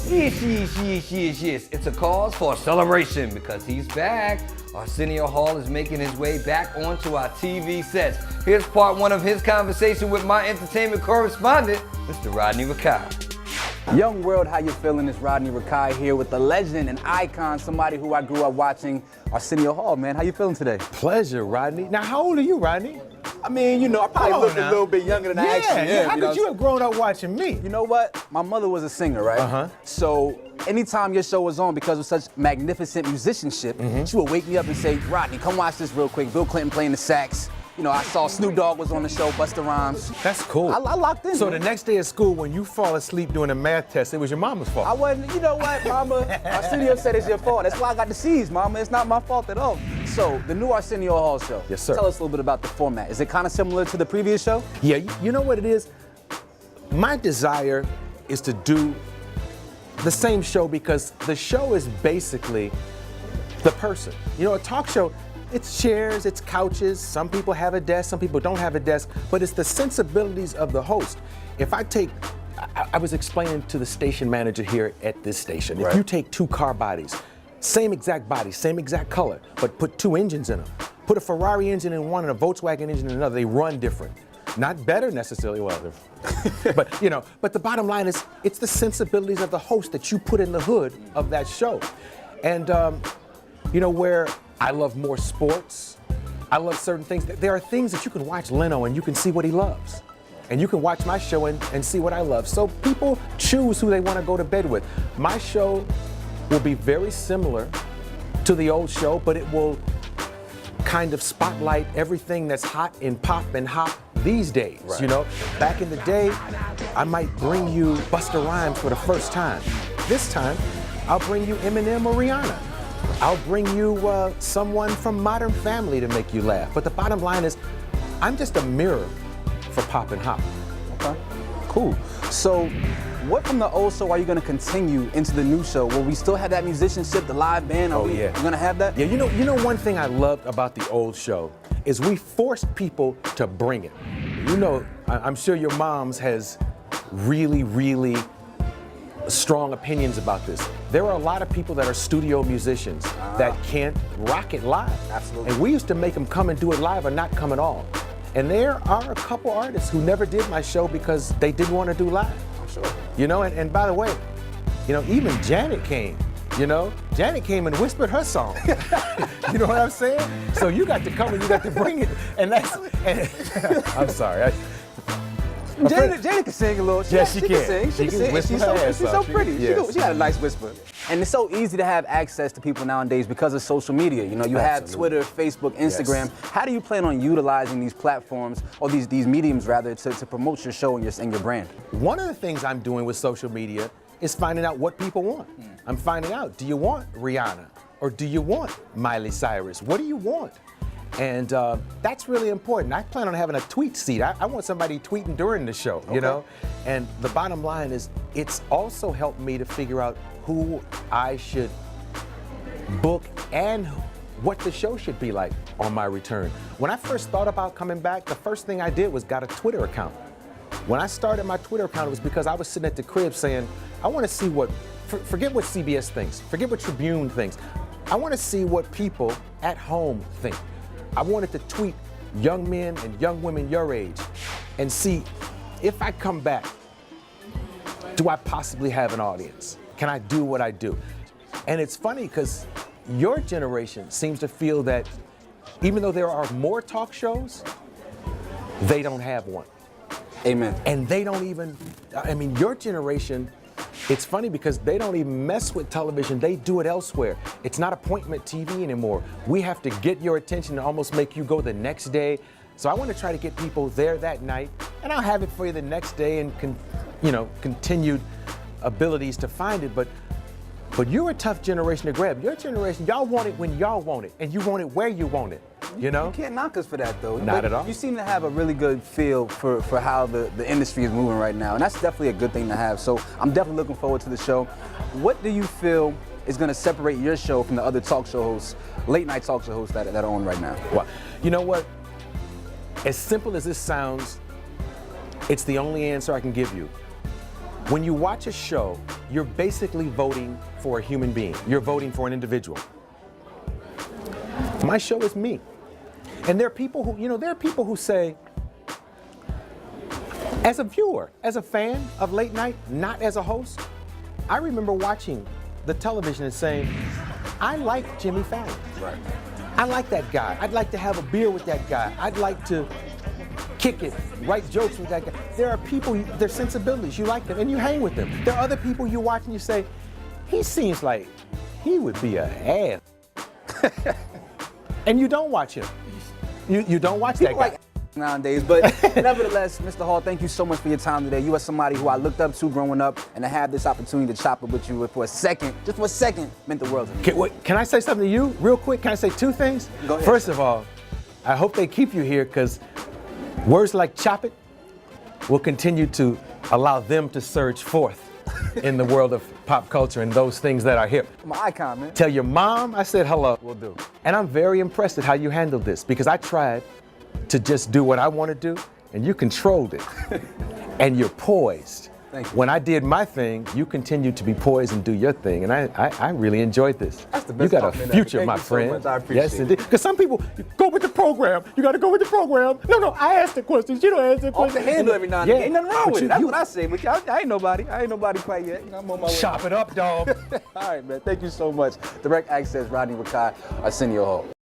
Yes. It's a cause for a celebration because he's back. Arsenio Hall is making his way back onto our TV sets. Here's part one of his conversation with my entertainment correspondent, Mr. Rodney Rikai. Young world, how you feeling? It's Rodney Rikai here with the legend and icon, somebody who I grew up watching, Arsenio Hall, man. How you feeling today? Pleasure, Rodney. Now, how old are you, Rodney? I mean, you know, I probably looked a little bit younger than I actually am. How could you have grown up watching me? You know what? My mother was a singer, right? Uh-huh. So anytime your show was on, because of such magnificent musicianship, she would wake me up and say, Rodney, come watch this real quick. Bill Clinton playing the sax. You know, I saw Snoop Dogg was on the show, Busta Rhymes. That's cool. I locked in. So the next day at school, when you fall asleep doing a math test, it was your mama's fault. I wasn't, you know what, Mama? Arsenio said it's your fault. That's why I got the C's, Mama. It's not my fault at all. So, the new Arsenio Hall show. Yes, sir. Tell us a little bit about the format. Is it kind of similar to the previous show? Yeah, you know what it is? My desire is to do the same show because the show is basically the person. You know, a talk show, it's chairs, it's couches. Some people have a desk, some people don't have a desk, but it's the sensibilities of the host. If I take, I was explaining to the station manager here at this station, right. If you take two car bodies, same exact body, same exact color, but put two engines in them. Put a Ferrari engine in one and a Volkswagen engine in another, they run different. Not better necessarily, well, but you know, but the bottom line is, it's the sensibilities of the host that you put in the hood of that show. And you know, where I love more sports, I love certain things. There are things that you can watch Leno and you can see what he loves. And you can watch my show and see what I love. So people choose who they want to go to bed with. My show will be very similar to the old show, but it will kind of spotlight everything that's hot in pop and hop these days. Right. You know, back in the day, I might bring you Busta Rhymes for the first time. This time, I'll bring you Eminem or Rihanna. I'll bring you someone from Modern Family to make you laugh. But the bottom line is, I'm just a mirror for pop and hop. Okay, cool. So, what from the old show are you going to continue into the new show? Will we still have that musicianship, the live band? Are we going to have that? Yeah, you know one thing I loved about the old show is we forced people to bring it. You know, I'm sure your mom's has really strong opinions about this. There are a lot of people that are studio musicians that can't rock it live. Absolutely. And we used to make them come and do it live or not come at all. And there are a couple artists who never did my show because they didn't want to do live. I'm sure. You know, and by the way, you know, even Janet came. You know, Janet came and whispered her song. You know what I'm saying? So you got to come and you got to bring it. And that's, I'm sorry. Janet can sing a little. She can sing. She can whisper she's her ass she's so off. pretty. Yes. She got a nice whisper. And it's so easy to have access to people nowadays because of social media. You know, you have Twitter, Facebook, Instagram. Yes. How do you plan on utilizing these platforms, or these mediums rather, to promote your show and your brand? One of the things I'm doing with social media is finding out what people want. I'm finding out, do you want Rihanna? Or do you want Miley Cyrus? What do you want? And that's really important. I plan on having a tweet seat. I want somebody tweeting during the show, you know? And the bottom line is, it's also helped me to figure out who I should book and what the show should be like on my return. When I first thought about coming back, the first thing I did was got a Twitter account. When I started my Twitter account, it was because I was sitting at the crib saying, I want to see what, forget what CBS thinks, forget what Tribune thinks. I want to see what people at home think. I wanted to tweet young men and young women your age and see if I come back, do I possibly have an audience? Can I do what I do? And it's funny because your generation seems to feel that even though there are more talk shows, they don't have one. Amen. And they don't even, I mean, your generation, it's funny because they don't even mess with television. They do it elsewhere. It's not appointment TV anymore. We have to get your attention and almost make you go the next day. So I want to try to get people there that night, and I'll have it for you the next day and continued abilities to find it. But you're a tough generation to grab. Your generation, y'all want it when y'all want it, and you want it where you want it. You know? You can't knock us for that, though. Not at all. You seem to have a really good feel for how the industry is moving right now, and that's definitely a good thing to have. So I'm definitely looking forward to the show. What do you feel is going to separate your show from the other talk show hosts, late night talk show hosts that are on right now? Well, you know what? As simple as this sounds, it's the only answer I can give you. When you watch a show, you're basically voting for a human being. You're voting for an individual. My show is me. And there are people who say, as a viewer, as a fan of late night, not as a host, I remember watching the television and saying, I like Jimmy Fallon. Right. I like that guy. I'd like to have a beer with that guy. I'd like to kick it, write jokes with that guy. There are people, their sensibilities, you like them, and you hang with them. There are other people you watch and you say, he seems like he would be an ass. And you don't watch him. You don't watch that guy. Like nowadays, but nevertheless, Mr. Hall, thank you so much for your time today. You are somebody who I looked up to growing up, and to have this opportunity to chop it with you for a second, just for a second, meant the world to me. Can I say something to you real quick? Can I say two things? Go ahead. First of all, I hope they keep you here because words like chop it will continue to allow them to surge forth in the world of pop culture and those things that are hip. I'm an icon, man. Tell your mom I said hello. Will do. And I'm very impressed at how you handled this because I tried to just do what I want to do and you controlled it. And you're poised. Thank you. When I did my thing, you continued to be poised and do your thing. And I really enjoyed this. That's the best You got a compliment future, ever. my Thank you so friend. much. I appreciate yes, it. indeed. Because some people, you go with the program. You got to go with the program. No, I asked the questions. You don't ask the Off questions. the handle every now and then. Ain't nothing wrong But with you- it. That's you- what I say. But I ain't nobody. I ain't nobody quite yet. I'm on my way. Chop it up, dog. All right, man. Thank you so much. Direct Access, Rodney Rikai, Arsenio Hall.